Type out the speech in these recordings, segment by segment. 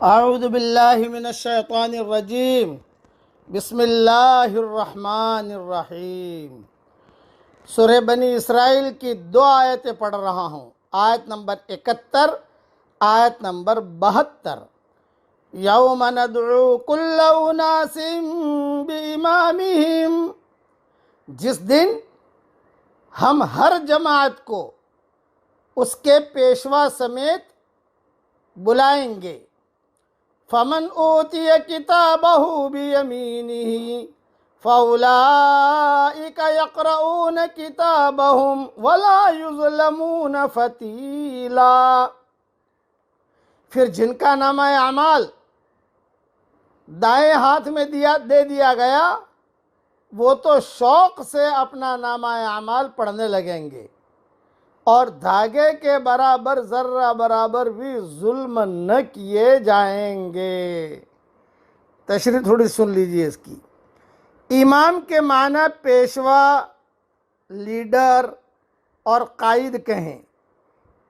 अऊज़ु बिल्लाहि मिनश्शैतानिर्रजीम बिस्मिल्लाहिर्रहमानिर्रहीम। सूरह बनी इसराइल की दो आयतें पढ़ रहा हूँ। आयत नंबर 71, आयत नंबर 72। यौम नदउ कुल्ल उनासिम बिइमामिहिम, जिस दिन हम हर जमात को उसके पेशवा समेत बुलाएंगे। फमन ऊतिय किताबहु बियमीनिही फउलाइका यक़रऊन किताबहुम वला युज़लमून फतीला। फिर जिनका नामा अमाल दाएं हाथ में दे दिया गया, वो तो शौक से अपना नामा अमाल पढ़ने लगेंगे और धागे के बराबर जर्रा बराबर भी जुल्म न किए जाएंगे। तशरीह थोड़ी सुन लीजिए इसकी। इमाम के माना पेशवा, लीडर और कायद कहें।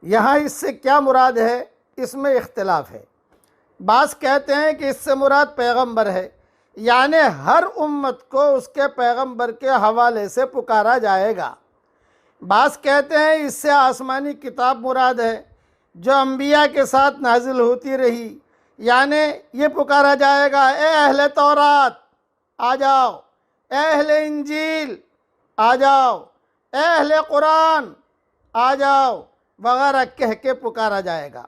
यहाँ इससे क्या मुराद है, इसमें इख्तिलाफ है। बास कहते हैं कि इससे मुराद पैगंबर है, यानी हर उम्मत को उसके पैगंबर के हवाले से पुकारा जाएगा। बास कहते हैं इससे आसमानी किताब मुराद है जो अंबिया के साथ नाजिल होती रही, यानी ये पुकारा जाएगा, ए अहले तौरात आ जाओ, ए अहले इंजील आ जाओ, ए अहले कुरान आ जाओ वगैरह कह के पुकारा जाएगा।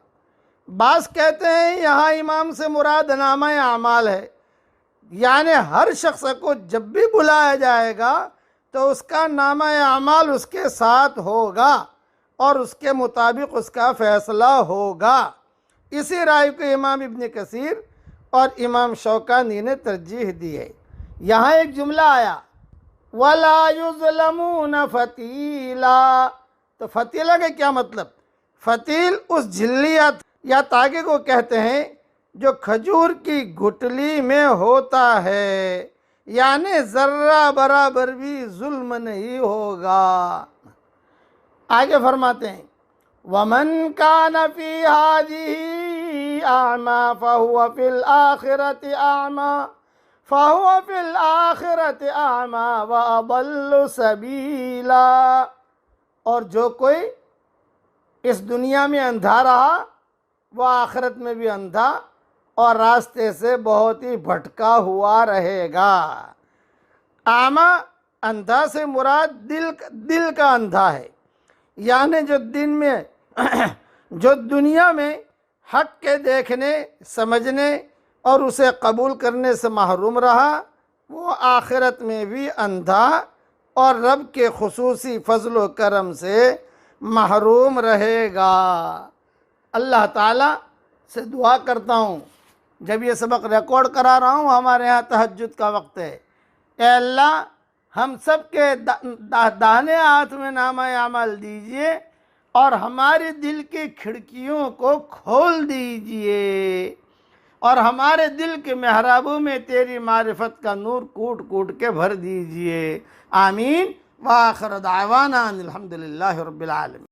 बास कहते हैं यहाँ इमाम से मुराद नामा अमाल है, यानी हर शख्स को जब भी बुलाया जाएगा तो उसका नामा अमाल उसके साथ होगा और उसके मुताबिक उसका फ़ैसला होगा। इसी राय को इमाम इब्न कसीर और इमाम शौकानी ने तरजीह दी है। यहाँ एक जुमला आया, वला युज़लमून फतीला। तो फतीला का क्या मतलब? फतील उस झिल्ली या तागे को कहते हैं जो खजूर की गुठली में होता है, यानी जर्रा बराबर भी जुल्म नहीं होगा। आगे फरमाते हैं, वमन कान फी हाज़िही आमा फहुव फिल आखिरति आमा फहुव फिल आखिरति आमा व अदल्लु सबीला। और जो कोई इस दुनिया में अंधा रहा वह आखिरत में भी अंधा और रास्ते से बहुत ही भटका हुआ रहेगा। आमा अंधा से मुराद दिल का अंधा है, यानी जो दुनिया में हक के देखने, समझने और उसे कबूल करने से महरूम रहा, वो आखिरत में भी अंधा और रब के खुसूसी फजल करम से महरूम रहेगा। अल्लाह ताला से दुआ करता हूँ, जब ये सबक रिकॉर्ड करा रहा हूँ हमारे यहाँ तहज्जुद का वक्त है, ए अल्लाह हम सब के दाहिने हाथ में नामा अमल दीजिए और हमारे दिल की खिड़कियों को खोल दीजिए और हमारे दिल के मेहराबों में तेरी मारिफत का नूर कूट कूट के भर दीजिए। आमीन। व आखिर दावाना अनिल हम्दुलिल्लाहि रब्बिल आलमीन।